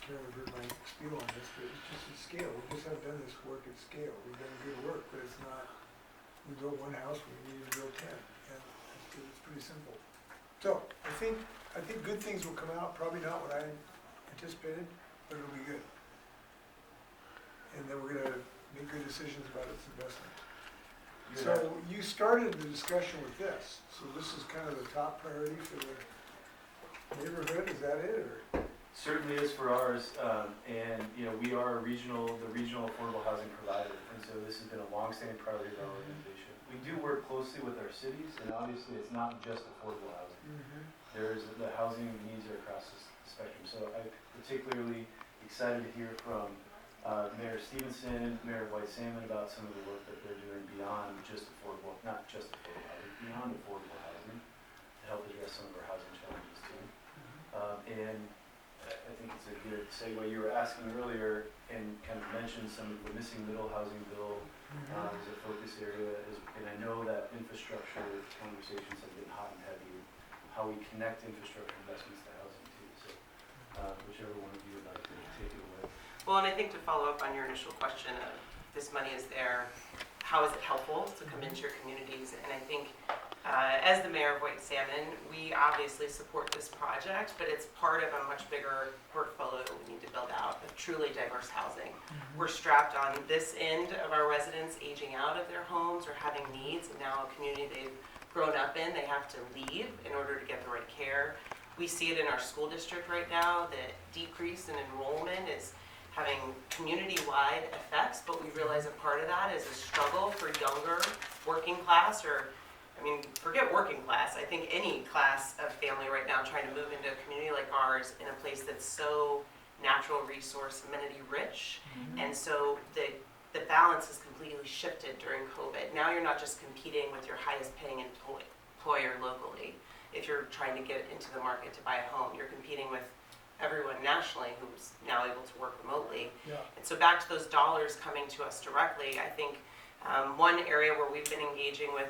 Karen heard my spiel on this, but it's just at scale. We just haven't done this work at scale. We've done good work, but it's not, we built one house, we need to build 10. And it's pretty simple. So, I think good things will come out, probably not what I anticipated, but it'll be good. And then we're gonna make good decisions about its investment. So you started the discussion with this, so this is kind of the top priority for the neighborhood, is that it, or? Certainly is for ours, and we are the regional affordable housing provider, and so this has been a long-standing priority of our organization. We do work closely with our cities, and obviously it's not just affordable housing. There's the housing needs are across the spectrum, so I'm particularly excited to hear from Mayor Stevenson, Mayor White Salmon about some of the work that they're doing beyond just affordable, not just affordable housing, beyond affordable housing, to help address some of our housing challenges too. And I think it's a good segue. You were asking earlier and kind of mentioned some of the missing middle housing bill as a focus area, and I know that infrastructure conversations have been hot and heavy, how we connect infrastructure investments to housing too. So whichever one of you would like to take it away. Well, and I think to follow up on your initial question of this money is there, how is it helpful to come into your communities? And I think as the mayor of White Salmon, we obviously support this project, but it's part of a much bigger portfolio that we need to build out of truly diverse housing. We're strapped on this end of our residents aging out of their homes or having needs, and now a community they've grown up in, they have to leave in order to get the right care. We see it in our school district right now, the decrease in enrollment is having community-wide effects, but we realize a part of that is a struggle for younger working class, or forget working class, I think any class of family right now trying to move into a community like ours in a place that's so natural resource amenity rich. And so the balance has completely shifted during COVID. Now you're not just competing with your highest paying employer locally. If you're trying to get into the market to buy a home, you're competing with everyone nationally who's now able to work remotely. And so back to those dollars coming to us directly, I think one area where we've been engaging with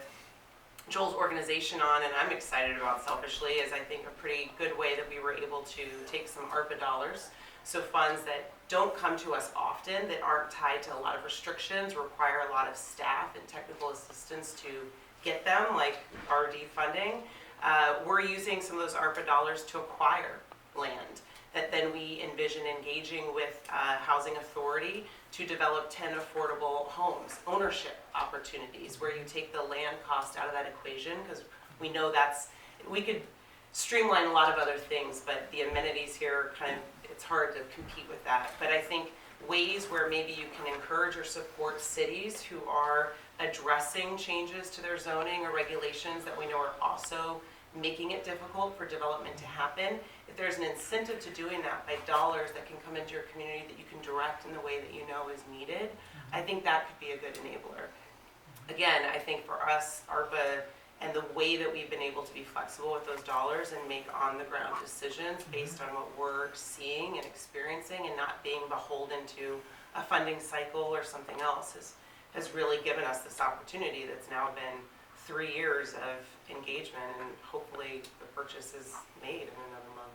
Joel's organization on, and I'm excited about selfishly, is I think a pretty good way that we were able to take some ARPA dollars, so funds that don't come to us often, that aren't tied to a lot of restrictions, require a lot of staff and technical assistance to get them, like RD funding. We're using some of those ARPA dollars to acquire land that then we envision engaging with Housing Authority to develop 10 affordable homes, ownership opportunities where you take the land cost out of that equation, because we know we could streamline a lot of other things, but the amenities here it's hard to compete with that. But I think ways where maybe you can encourage or support cities who are addressing changes to their zoning or regulations that we know are also making it difficult for development to happen. If there's an incentive to doing that by dollars that can come into your community that you can direct in the way that you know is needed, I think that could be a good enabler. Again, I think for us, ARPA and the way that we've been able to be flexible with those dollars and make on-the-ground decisions based on what we're seeing and experiencing and not being beholden to a funding cycle or something else has really given us this opportunity that's now been 3 years of engagement, and hopefully the purchase is made in another month.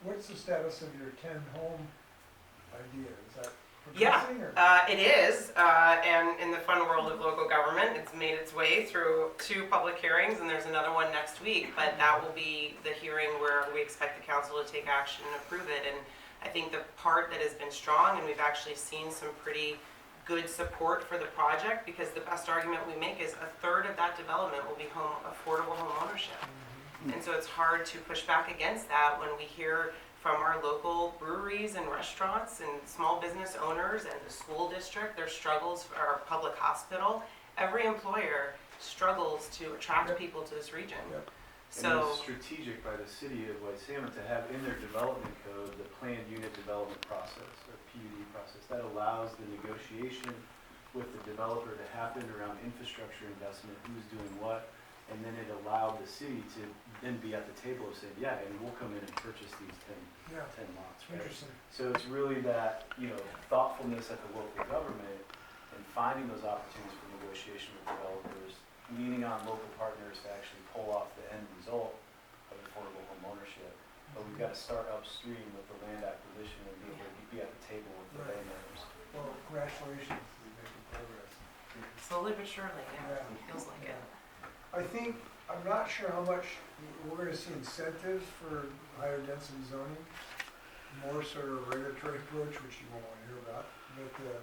What's the status of your 10 home idea? Is that progressing? Yeah, it is, and in the fun world of local government, it's made its way through 2 public hearings, and there's another one next week, but that will be the hearing where we expect the council to take action and approve it. And I think the part that has been strong, and we've actually seen some pretty good support for the project, because the best argument we make is 1/3 of that development will be affordable home ownership. And so it's hard to push back against that when we hear from our local breweries and restaurants and small business owners and the school district, their struggles for our public hospital. Every employer struggles to attract people to this region. So it's strategic by the city of White Salmon to have in their development code the planned unit development process, or PUD process, that allows the negotiation with the developer to happen around infrastructure investment, who's doing what, and then it allowed the city to then be at the table of saying, yeah, and we'll come in and purchase these 10 lots. Right? Interesting. So it's really that thoughtfulness at the local government and finding those opportunities for negotiation with developers, leaning on local partners to actually pull off the end result of affordable home ownership. But we've got to start upstream with the land acquisition and be able to be table with the Right. landowners. Well, congratulations, you're making progress. Slowly but surely, yeah, Yeah. feels like it. I think, I'm not sure how much, we're gonna see incentives for higher density zoning, more sort of regulatory approach, which you won't wanna hear about, but,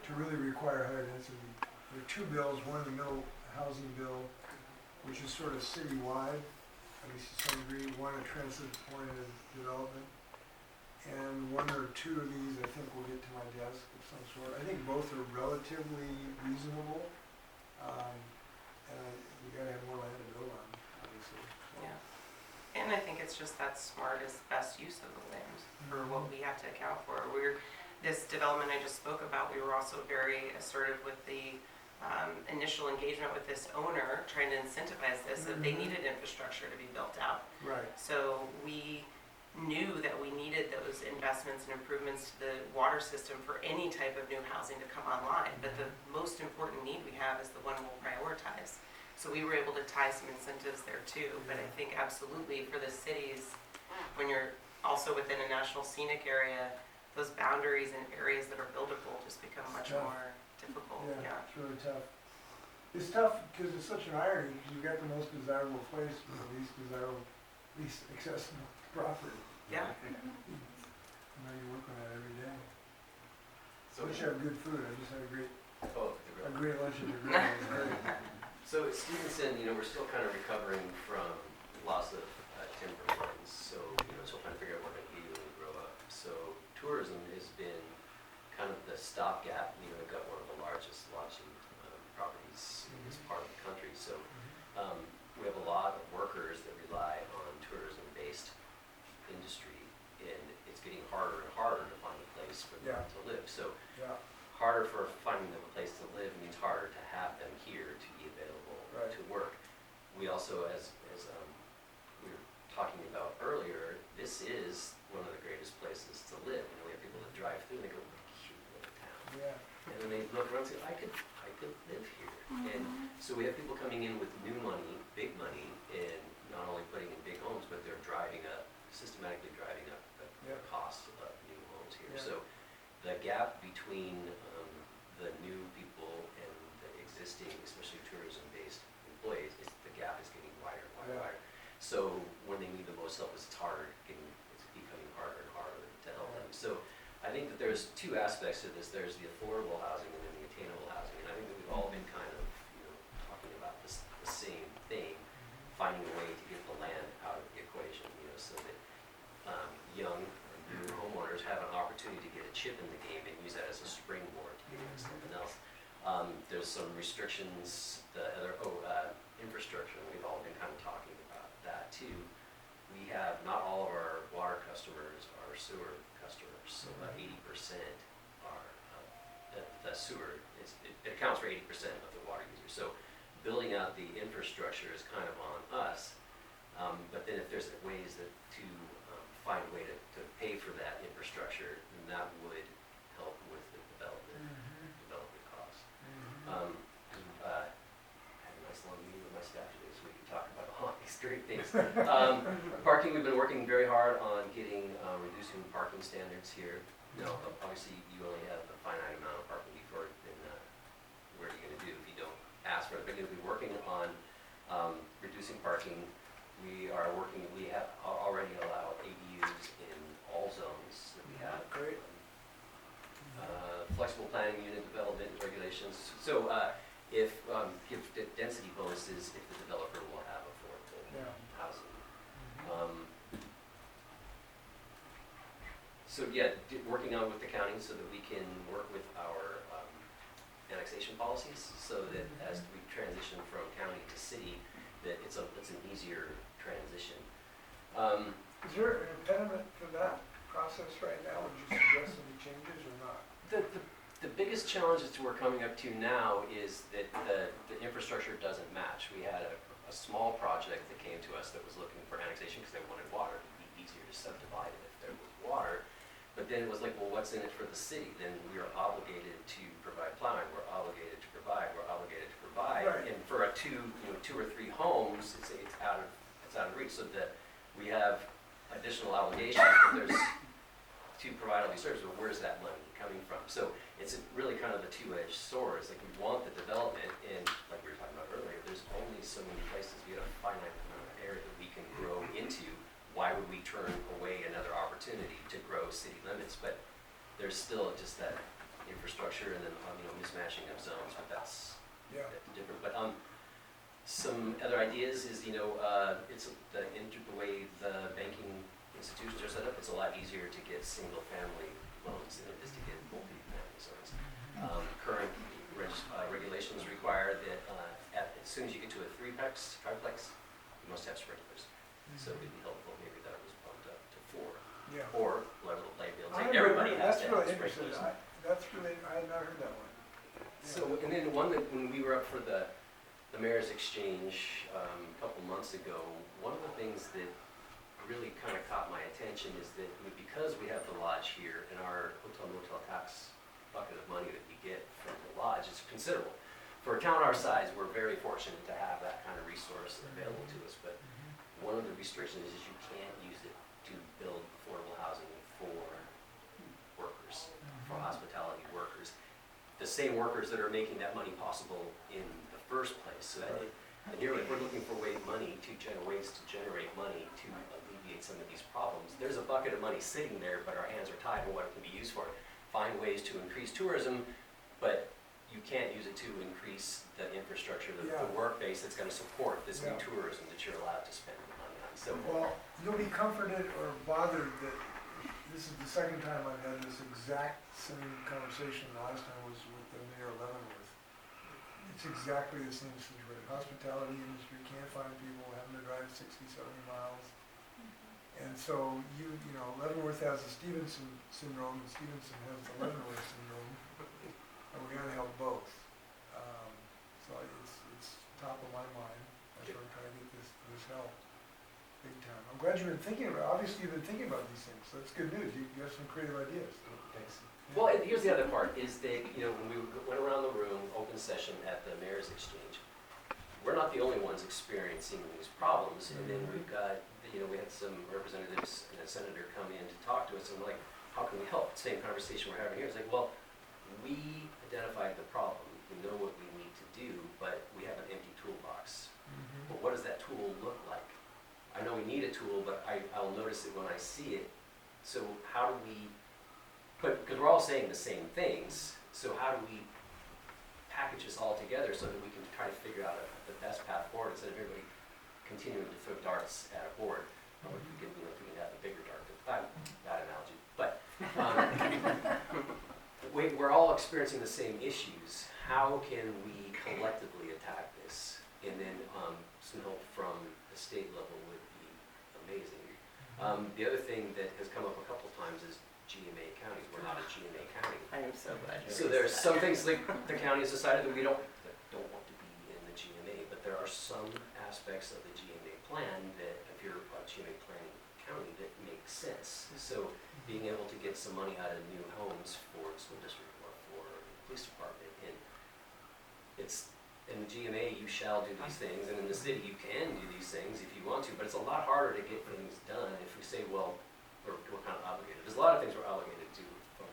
to really require higher density. There are two bills, one in the middle, housing bill, which is sort of citywide, at least to some degree, one a transit-oriented development. And one or two of these, I think, will get to my desk of some sort. I think both are relatively reasonable. And we gotta have more land to build on, obviously. So, Yeah. And I think it's just that smartest, best use of the land for what we have to account for. This development I just spoke about, we were also very assertive with the initial engagement with this owner, trying to incentivize this, that they needed infrastructure to be built out. Right, So we knew that we needed those investments and improvements to the water system for any type of new housing to come online. But the most important need we have is the one we'll prioritize. So we were able to tie some incentives there too. But I think absolutely for the cities, when you're also within a national scenic area, those boundaries and areas that are buildable just become much Tough. more difficult. yeah, Yeah. it's really tough. It's tough because it's such an irony, because you've got the most desirable place, but the least desirable, least accessible property. Yeah. You know, you work on that every day. So, Wish you have good food, I just had a great the grill. great lunch at the grill, it was great. So at Stevenson, we're still kind of recovering from loss of timber lands. So, still trying to figure out what we're going to eat when we grow up. So tourism has been kind of the stopgap. We've got one of the largest lodging properties in this part of the country. So we have a lot of workers that rely on tourism-based industry, and it's getting harder and harder to find a place for them to live. So Yeah, harder for finding them a place to live means harder to have them here to be available Right. to work. We also, as we were talking about earlier, this is one of the greatest places to live. We have people that drive through and they go, what a cute little town. yeah, And then they look around and say, I could live here. And so we have people coming in with new money, big money, and not only putting in big homes, but they're systematically driving up the Yeah. cost of new homes here. Yeah. So the gap between the new people and the existing, especially tourism-based employees, the gap is getting wider and wider and Yeah. wider. So when they need the most help, it's becoming harder and harder to help them. So I think that there's two aspects to this. There's the affordable housing and then the attainable housing. And I think that we've all been kind of, talking about the same thing, finding a way to get the land out of the equation, so that young or new homeowners have an opportunity to get a chip in the game and use that as a springboard to get into something else. There's some restrictions, infrastructure, and we've all been kind of talking about that too. We have, not all of our water customers are sewer customers, so about 80% are, the sewer, it accounts for 80% of the water users. So building out the infrastructure is kind of on us, but then if there's ways to find a way to pay for that infrastructure, then that would help with the development costs. I had a nice long meeting with my staff today, so we could talk about all these great things. Parking, we've been working very hard on reducing parking standards here. Obviously, you only have a finite amount of parking before, then what are you going to do if you don't ask for it? But we'll be working on reducing parking. We have already allowed ADUs in all zones that we have. great. Flexible planning unit development regulations. So give density bonuses if the developer will have affordable housing. So working on with the county so that we can work with our annexation policies, so that as we transition from county to city, that it's an easier transition. Is there an impediment for that process right now? Would you suggest any changes or not? The biggest challenge that we're coming up to now is that the infrastructure doesn't match. We had a small project that came to us that was looking for annexation because they wanted water. It'd be easier to subdivide it if there was water. But then it was like, well, what's in it for the city? Then we are obligated to provide plowing. We're obligated to provide. Right. And for two or three homes, it's out of reach. So that we have additional obligations. But there's 2 to provide all these services, but where's that money coming from? So it's really kind of a two-edged sword. It's like we want the development, and like we were talking about earlier, there's only so many places, we have a finite amount of area that we can grow into. Why would we turn away another opportunity to grow city limits? But there's still just that infrastructure and then, mismatching of zones, but that's Yeah. different. But some other ideas is, it's the way the banking institutions are set up, it's a lot easier to get single-family loans than it is to get multi-family loans. Current regulations require that as soon as you get to a triplex, you must have sprinklers. So it'd be helpful maybe that was bumped up to 4. Yeah. Or level playing field. I Like never everybody heard- has that's to have really sprinklers. interesting. I had not heard that one. So, and then one that, when we were up for the mayor's exchange a couple months ago, one of the things that really kind of caught my attention is that because we have the lodge here and our hotel motel tax bucket of money that we get from the lodge is considerable. For a town our size, we're very fortunate to have that kind of resource available to us, but one of the restrictions is you can't use it to build affordable housing for workers, for hospitality workers. The same workers that are making that money possible in the first place. So that and here, if we're looking for ways to generate money to alleviate some of these problems, there's a bucket of money sitting there, but our hands are tied on what it can be used for. Find ways to increase tourism, but you can't use it to increase the infrastructure, the work base that's going to support this new tourism that you're allowed to spend money on. So, Well, you'll be comforted or bothered that this is the second time I've had this exact same conversation. The last time was with the mayor of Leavenworth. It's exactly the same situation. Hospitality industry can't find people, having to drive 60, 70 miles. And so Leavenworth has the Stevenson syndrome, and Stevenson has the Leavenworth syndrome, and we gotta help both. So it's top of my mind. That's why I'm trying to get this help big time. I'm glad you've been thinking about it. Obviously you've been thinking about these things, so that's good news. You have some creative ideas. thanks. Well, and here's the other part, is that, when we went around the room, open session at the mayor's exchange, we're not the only ones experiencing these problems, and then we've got, we had some representatives and a senator come in to talk to us, and we're like, how can we help? Same conversation we're having here. It's like, well, we identified the problem, we know what we need to do, but we have an empty toolbox. But what does that tool look like? I know we need a tool, but I'll notice it when I see it. So how do we, because we're all saying the same things, so how do we package this all together so that we can try to figure out the best path forward instead of everybody continuing to throw darts at a board? Or if we can have a bigger dart, bad analogy. But we're all experiencing the same issues. How can we collectively attack this? And then some help from the state level would be amazing. The other thing that has come up a couple times is GMA counties. We're not a GMA county. I am so glad you So there's some things like the county has decided that we don't want to be in the GMA, but there are some aspects of the GMA plan that if you're a GMA planning county that makes sense. So being able to get some money out of new homes for the school district or for the police department, and it's in the GMA you shall do these things, and in the city you can do these things if you want to, but it's a lot harder to get things done if we say, well, we're kind of obligated. There's a lot of things we're obligated to from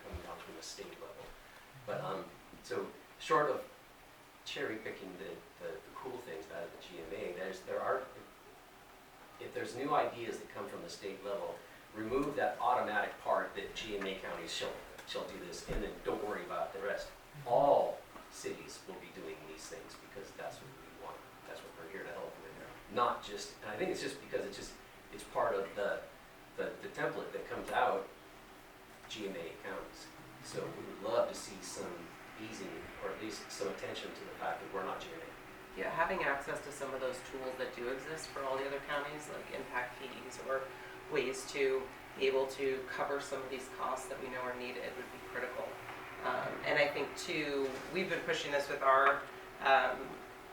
coming down from the state level. But so short of cherry picking the cool things out of the GMA, if there's new ideas that come from the state level, remove that automatic part that GMA counties shall do this, and then don't worry about the rest. All cities will be doing these things because that's what we want. That's what we're here to help with. Not just, and I think it's just because it's part of the template that comes out, GMA counties. So we would love to see some easing, or at least some attention to the fact that we're not GMA. Yeah, having access to some of those tools that do exist for all the other counties, like impact fees or ways to be able to cover some of these costs that we know are needed would be critical. And I think too, we've been pushing this with our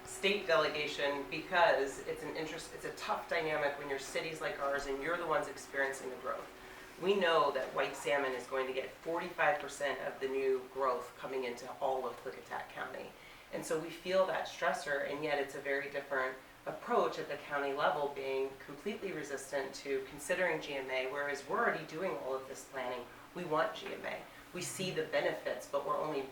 state delegation because it's a tough dynamic when you're cities like ours and you're the ones experiencing the growth. We know that White Salmon is going to get 45% of the new growth coming into all of Klickitat County. And so we feel that stressor, and yet it's a very different approach at the county level being completely resistant to considering GMA, whereas we're already doing all of this planning. We want GMA. We see the benefits, but we're only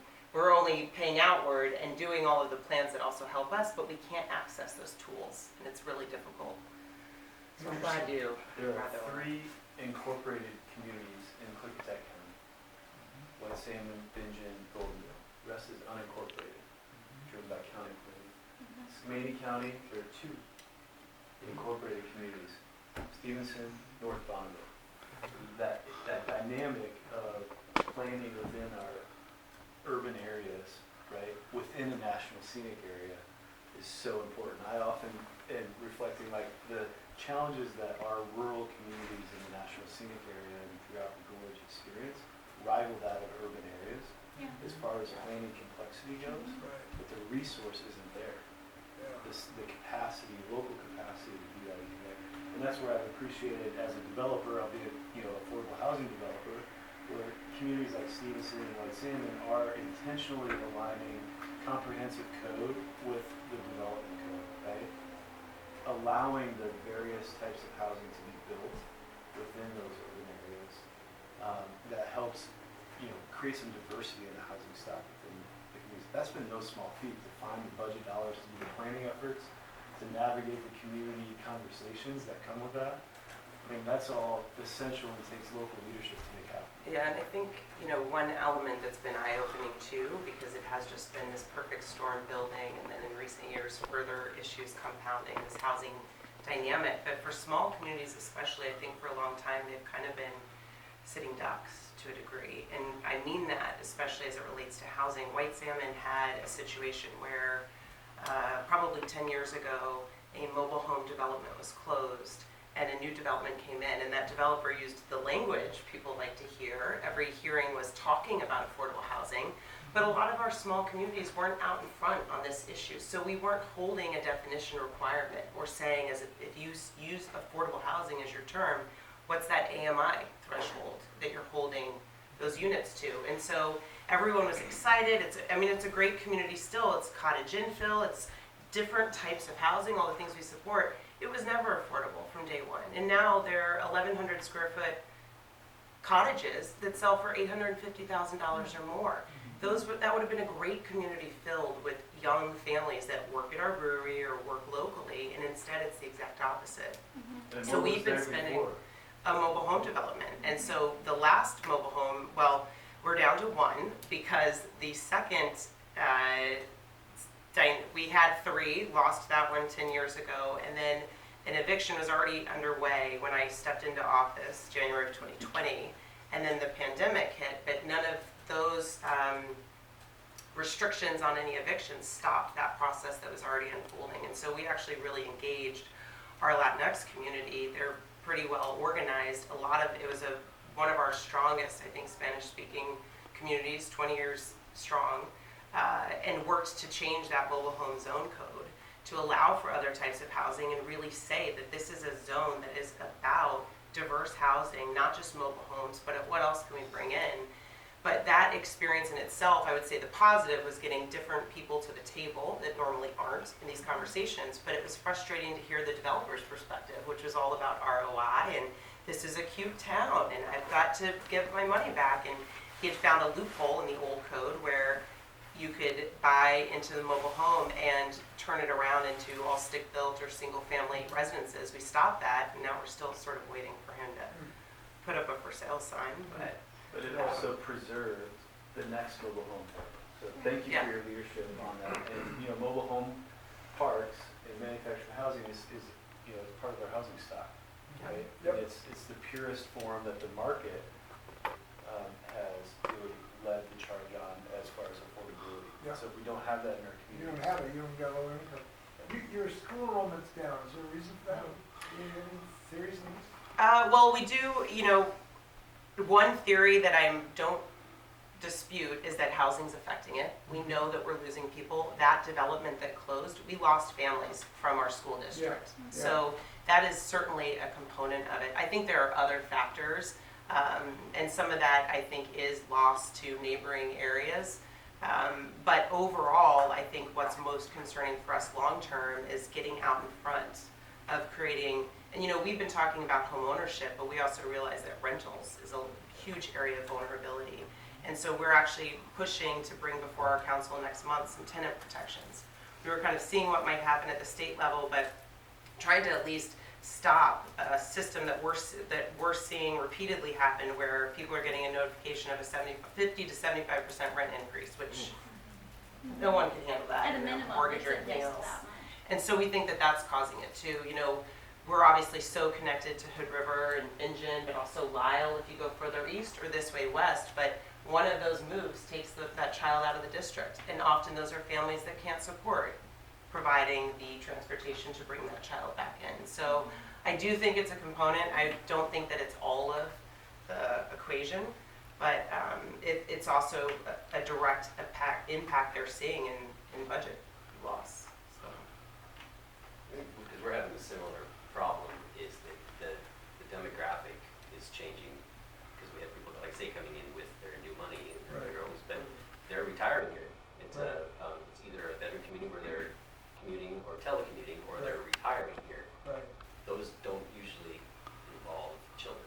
paying outward and doing all of the plans that also help us, but we can't access those tools, and it's really difficult. So I'm glad you. There are 3 incorporated communities in Clickitat County. White Salmon, Bingen, Goldenville. The rest is unincorporated, driven by county planning. Skamania County, there are 2 incorporated communities, Stevenson, North Bonneville. That dynamic of planning within our urban areas, right, within a national scenic area is so important. I often am reflecting like the challenges that our rural communities in the national scenic area and throughout the gorge experience rival that of urban areas as far as planning complexity goes, Right, but the resource isn't there. yeah. The capacity, local capacity to do that isn't there. And that's where I've appreciated as a developer, albeit, affordable housing developer, where communities like Stevenson and White Salmon are intentionally aligning comprehensive code with the development code, right? Allowing the various types of housing to be built within those urban areas that helps, create some diversity in the housing stock within the communities. That's been no small feat to find the budget dollars to do the planning efforts, to navigate the community conversations that come with that. I mean, that's all essential and takes local leadership to make happen. Yeah, and I think, one element that's been eye-opening too, because it has just been this perfect storm building, and then in recent years, further issues compounding this housing dynamic. But for small communities especially, I think for a long time, they've kind of been sitting ducks to a degree. And I mean that, especially as it relates to housing. White Salmon had a situation where probably 10 years ago, a mobile home development was closed and a new development came in, and that developer used the language people like to hear. Every hearing was talking about affordable housing, but a lot of our small communities weren't out in front on this issue. So we weren't holding a definition requirement or saying, as if you use affordable housing as your term, what's that AMI threshold that you're holding those units to? And so everyone was excited. It's a great community still. It's cottage infill. It's different types of housing, all the things we support. It was never affordable from day one. And now there are 1,100 square foot cottages that sell for $850,000 or more. That would have been a great community filled with young families that work at our brewery or work locally, and instead it's the exact opposite. And So what was we've been there spending before? a mobile home development. And so the last mobile home, well, we're down to 1 because the second, we had 3, lost that one 10 years ago, and then an eviction was already underway when I stepped into office, January of 2020, and then the pandemic hit, but none of those restrictions on any evictions stopped that process that was already unfolding. And so we actually really engaged our Latinx community. They're pretty well organized. It was one of our strongest, I think, Spanish-speaking communities, 20 years strong, and worked to change that mobile home zone code to allow for other types of housing and really say that this is a zone that is about diverse housing, not just mobile homes, but what else can we bring in? But that experience in itself, I would say the positive was getting different people to the table that normally aren't in these conversations, but it was frustrating to hear the developer's perspective, which was all about ROI, and this is a cute town, and I've got to give my money back. And he had found a loophole in the old code where you could buy into the mobile home and turn it around into all stick-built or single-family residences. We stopped that, and now we're still sort of waiting for him to put up a for sale sign, but it also preserved the next mobile home park. So thank you for your leadership on that. And, mobile home parks and manufactured housing is part of our housing stock, right? Yep. And it's the purest form that the market has really led the charge on as far as affordability. Yeah. So if we don't have that in our You community. don't have it, you don't got low income. Your school enrollment's down, is there a reason for that? Any theories on this? well, we do, one theory that I don't dispute is that housing's affecting it. We know that we're losing people. That development that closed, we lost families from our school district. Yeah. So that is certainly a component of it. I think there are other factors, and some of that I think is lost to neighboring areas. But overall, I think what's most concerning for us long-term is getting out in front of creating, and we've been talking about home ownership, but we also realize that rentals is a huge area of vulnerability. And so we're actually pushing to bring before our council next month some tenant protections. We were kind of seeing what might happen at the state level, but trying to at least stop a system that we're seeing repeatedly happen, where people are getting a notification of a 50 to 75% rent increase, which no one can handle that. At a minimum, mortgage it's or at anything least else. that much. And so we think that that's causing it too. We're obviously so connected to Hood River and Bingen, but also Lyle if you go further east, or this way west. But one of those moves takes that child out of the district. And often those are families that can't support providing the transportation to bring that child back in. So I do think it's a component. I don't think that it's all of the equation, but it's also a direct impact they're seeing in budget loss. So. Because we're having a similar problem, is that the demographic is changing, because we have people, like say, coming in with their new money, and they're retiring here. It's it's either a veteran community where they're commuting or telecommuting, or they're retiring here. Right. Those don't usually involve children.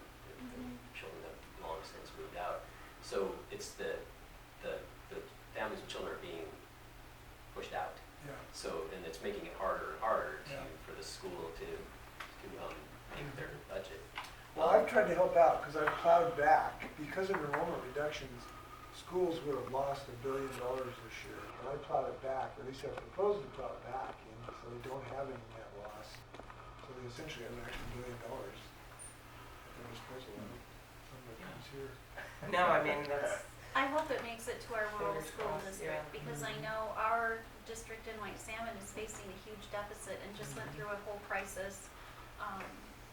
Children have long since moved out. So it's the families with children are being pushed out. Yeah. So, and it's making it harder and harder for the school to make their budget. Well, I've tried to help out because I've plowed back. Because of enrollment reductions, schools would have lost $1 billion this year. And I plowed it back, or at least I proposed to plow it back, so they don't have any net loss. So they essentially have an extra $1 billion at their disposal. Somebody comes here. No, I mean, that's, I hope it makes it to our rural Fingers school crossed, district, yeah. because I know our district in White Salmon is facing a huge deficit and just went through a whole crisis.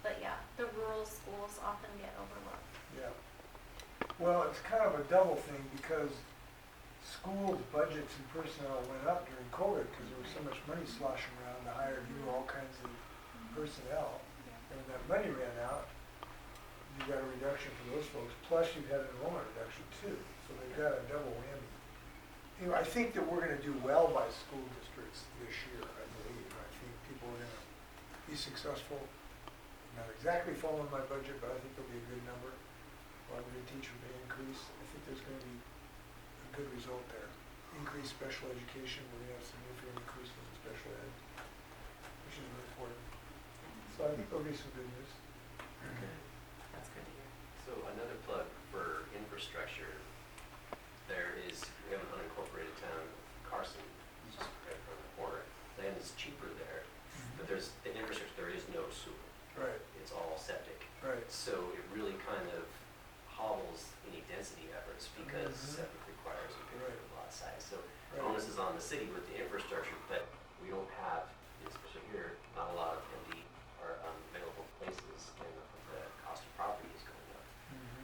But yeah, the rural schools often get overlooked. Yeah. Well, it's kind of a double thing because schools' budgets and personnel went up during COVID because there was so much money sloshing around to hire new all kinds of personnel. And when that money ran out, you got a reduction for those folks, plus you've had an enrollment reduction too. So they've got a double whammy. I think that we're gonna do well by school districts this year, I believe. I think people are gonna be successful. Not exactly following my budget, but I think there'll be a good number. Library teacher may increase. I think there's gonna be a good result there. Increased special education, we're gonna have significant increases in special ed, which is really important. So I think there'll be some good news. that's good to hear. So another plug for infrastructure, we have an unincorporated town, Carson, which is right around the corner. Land is cheaper there, but there's, in infrastructure, there is no sewer. Right, It's all septic. right. So it really kind of hobbles any density efforts because septic requires a bigger lot size. So the onus is on the city with the infrastructure, but we don't have, especially here, not a lot of empty or available places, and the cost of property is going up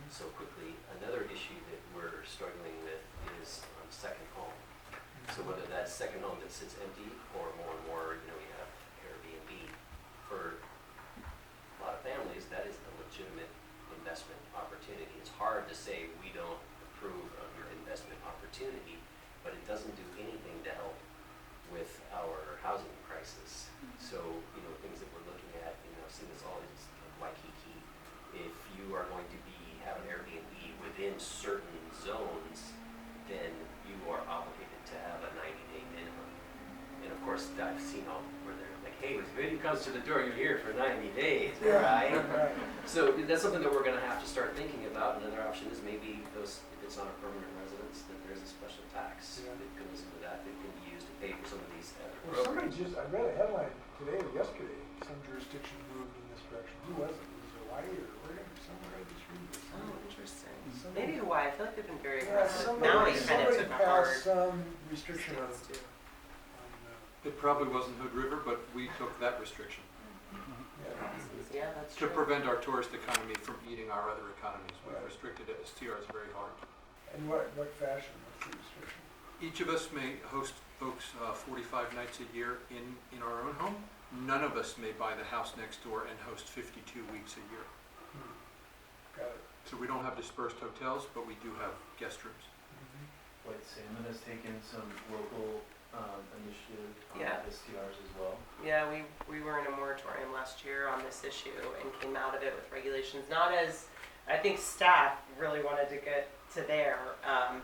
so quickly. Another issue that we're struggling with is second home. So whether that's second home that sits empty, or more and more, we have Airbnb. For a lot of families, that is a legitimate investment opportunity. It's hard to say we don't approve of your investment opportunity, but it doesn't do anything to help with our housing crisis. So, things that we're looking at, I've seen this all in Waikiki. If you are going to have an Airbnb within certain zones, then you are obligated to have a 90-day minimum. And of course, I've seen all where they're like, hey, when somebody comes to the door, you're here for 90 days, right? Right. So that's something that we're gonna have to start thinking about. Another option is maybe if it's not a permanent residence, then there's a special tax that goes into that can be used to pay for some of these Well, somebody I read a headline today or yesterday, some jurisdiction moved in this direction. Who was it? Was it Hawaii or Oregon or somewhere? I just read this. Oh, interesting. Somebody- Maybe Hawaii, I feel like they've been very Yeah, aggressive. Now somebody we kind of took a hard passed some restriction on, stance too. It probably wasn't Hood River, but we took that restriction Yeah, that's to true. prevent our tourist economy from eating our other economies. We've Right. restricted STRs very hard. in what fashion, what's the restriction? Each of us may host folks 45 nights a year in our own home. None of us may buy the house next door and host 52 weeks a year. Got it. So we don't have dispersed hotels, but we do have guest rooms. White Salmon has taken some local initiative on Yeah. STRs as well. Yeah, we were in a moratorium last year on this issue and came out of it with regulations, not as, I think staff really wanted to get to there,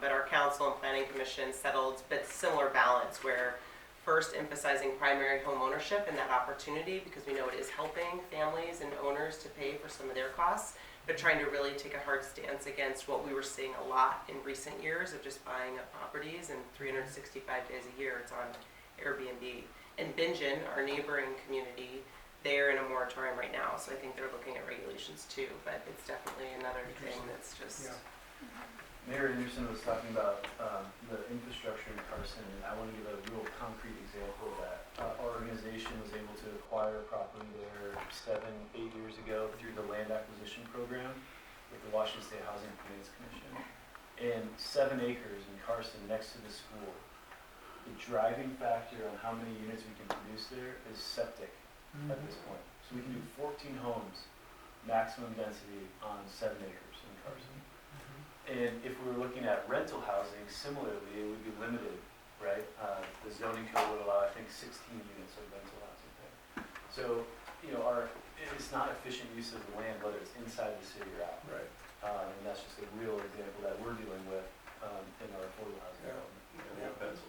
but our council and planning commission settled, but similar balance where first emphasizing primary home ownership and that opportunity because we know it is helping families and owners to pay for some of their costs, but trying to really take a hard stance against what we were seeing a lot in recent years of just buying up properties and 365 days a year it's on Airbnb. And Bingen, our neighboring community, they're in a moratorium right now, so I think they're looking at regulations too, but it's definitely another thing that's just. Yeah. Mayor Anderson was talking about the infrastructure in Carson, and I want to give a real concrete example of that. Our organization was able to acquire property there 7-8 years ago through the land acquisition program with the Washington State Housing Finance Commission. And 7 acres in Carson next to the school. The driving factor on how many units we can produce there is septic at this point. So we can do 14 homes, maximum density on 7 acres in Carson. And if we were looking at rental housing, similarly, it would be limited, right? The zoning code would allow, I think, 16 units of rental housing there. So, you know, it's not efficient use of the land, whether it's inside the city or out. Right. And that's just a real example that we're dealing with in our affordable housing Yeah. development.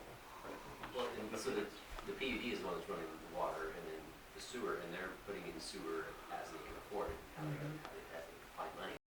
Well, and so the PUD is the one that's running the water and then the sewer, and they're putting in sewer as they can afford it, how they, as they find money.